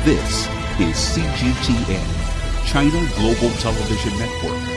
This is CGTN, China Global Television Network.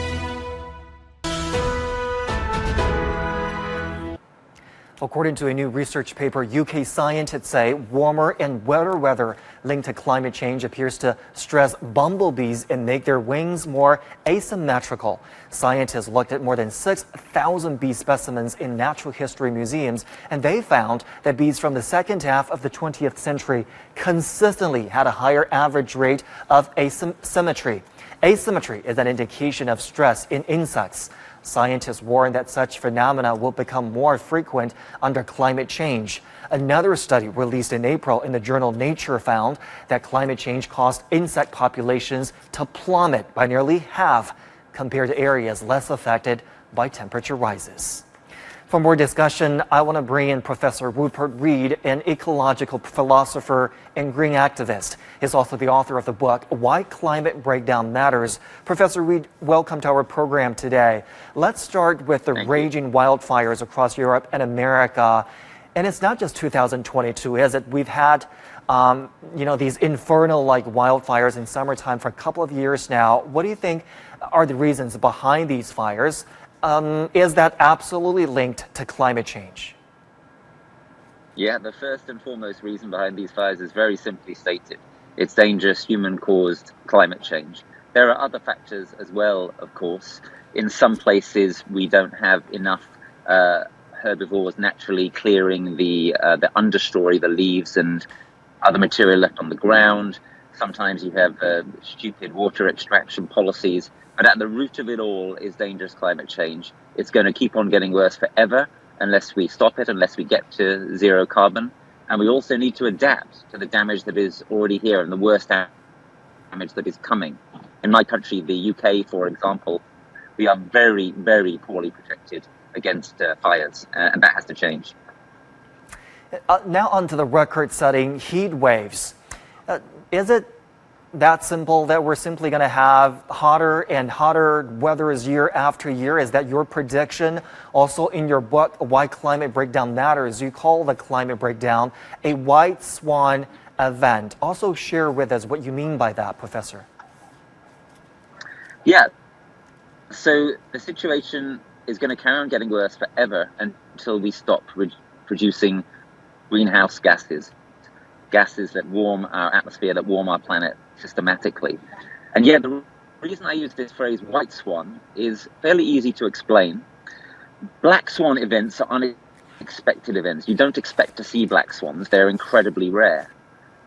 According to a new research paper, UK scientists say warmer and wetter weather linked to climate change appears to stress bumblebees and make their wings more asymmetrical. Scientists looked at more than 6,000 bee specimens in natural history museums, and they found that bees from the second half of the 20th century consistently had a higher average rate of asymmetry. Asymmetry is an indication of stress in insects. Scientists warn that such phenomena will become more frequent under climate change. Another study released in April in the journal Nature found that climate change caused insect populations to plummet by nearly half compared to areas less affected by temperature rises. For more discussion, I want to bring in Professor Rupert Read, an ecological philosopher and green activist. He's also the author of the book, Why Climate Breakdown Matters. Professor Read, welcome to our program today. Let's start with the raging wildfires across Europe and America. And it's not just 2022, is it? We've had, these infernal-like wildfires in summertime for a couple of years now. What do you think are the reasons behind these fires? Is that absolutely linked to climate change? Yeah, the first and foremost reason behind these fires is very simply stated. It's dangerous human-caused climate change. There are other factors as well, of course. In some places, we don't have enough herbivores naturally clearing the understory, the leaves and other material left on the ground. Sometimes you have stupid water extraction policies. But at the root of it all is dangerous climate change. It's going to keep on getting worse forever unless we stop it, unless we get to zero carbon. And we also need to adapt to the damage that is already here and the worst damage that is coming. In my country, the UK, for example, we are very, very poorly protected against fires, and that has to change. Now on to the record-setting heat waves. Is it that simple that we're simply going to have hotter and hotter weather year after year? Is that your prediction? Also in your book, Why Climate Breakdown Matters, you call the climate breakdown a White Swan event. Also share with us what you mean by that, Professor. Yeah, so the situation is going to carry on getting worse forever until we stop producing greenhouse gases that warm our atmosphere, that warm our planet systematically. And yet the reason I use this phrase white swan is fairly easy to explain. Black swan events are unexpected events. You don't expect to see black swans. They're incredibly rare.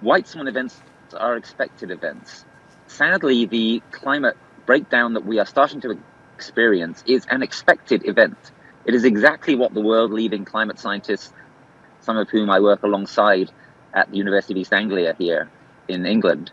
White swan events are expected events. Sadly, the climate breakdown that we are starting to experience is an expected event. It is exactly what the world-leading climate scientists, some of whom I work alongside at the University of East Anglia here in England,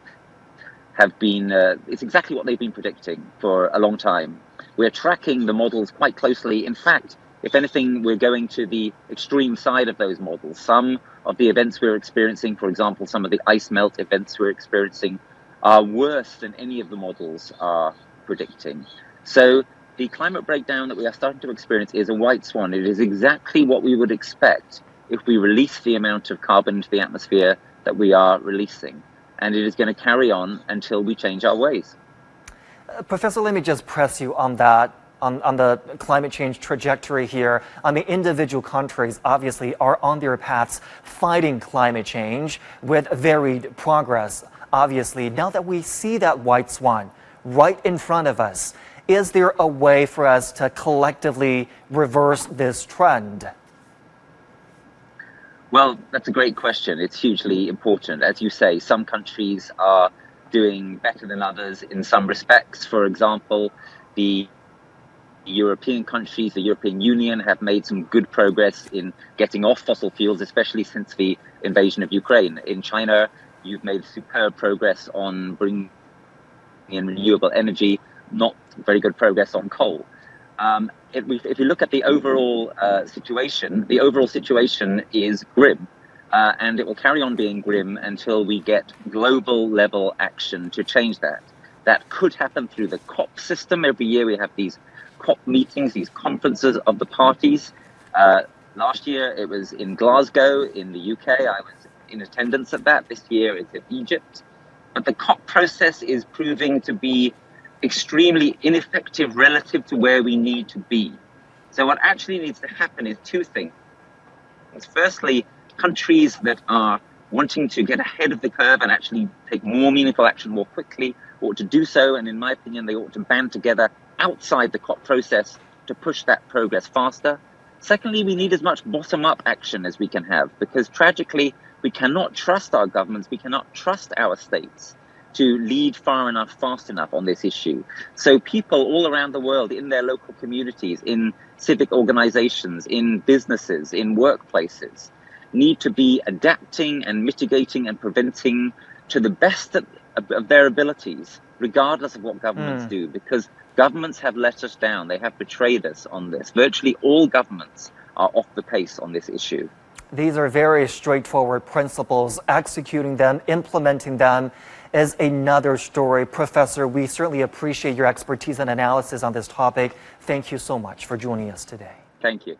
have been, it's exactly what they've been predicting for a long time. We're tracking the models quite closely. In fact, if anything, we're going to the extreme side of those models. Some of the events we're experiencing, for example, some of the ice melt events we're experiencing, are worse than any of the models are predicting. So the climate breakdown that we are starting to experience is a white swan. It is exactly what we would expect if we release the amount of carbon into the atmosphere that we are releasing. And it is going to carry on until we change our ways. Professor, let me just press you on that, on the climate change trajectory here. On the individual countries, obviously, are on their paths fighting climate change with varied progress. Obviously, now that we see that white swan right in front of us, is there a way for us to collectively reverse this trend? Well, that's a great question. It's hugely important. As you say, some countries are doing better than others in some respects. For example, the European countries, the European Union, have made some good progress in getting off fossil fuels, especially since the invasion of Ukraine. In China, you've made superb progress on bringing in renewable energy, not very good progress on coal. If you look at the overall situation is grim, and it will carry on being grim until we get global level action to change that. That could happen through the COP system. Every year we have these COP meetings, these conferences of the parties. Last year it was in Glasgow in the UK. I was in attendance at that. This year it's in Egypt. But the COP process is proving to be extremely ineffective relative to where we need to be. So what actually needs to happen is two things. Firstly, countries that are wanting to get ahead of the curve and actually take more meaningful action more quickly ought to do so. And in my opinion, they ought to band together outside the COP process to push that progress faster. Secondly, we need as much bottom-up action as we can have, because tragically, we cannot trust our governments, we cannot trust our states to lead far enough, fast enough on this issue. So people all around the world, in their local communities, in civic organizations, in businesses, in workplaces, need to be adapting and mitigating and preventing to the best of their abilities, regardless of what governments do, because governments have let us down. They have betrayed us on this. Virtually all governments are off the pace on this issue. These are very straightforward principles. Executing them, implementing them is another story. Professor, we certainly appreciate your expertise and analysis on this topic. Thank you so much for joining us today. Thank you.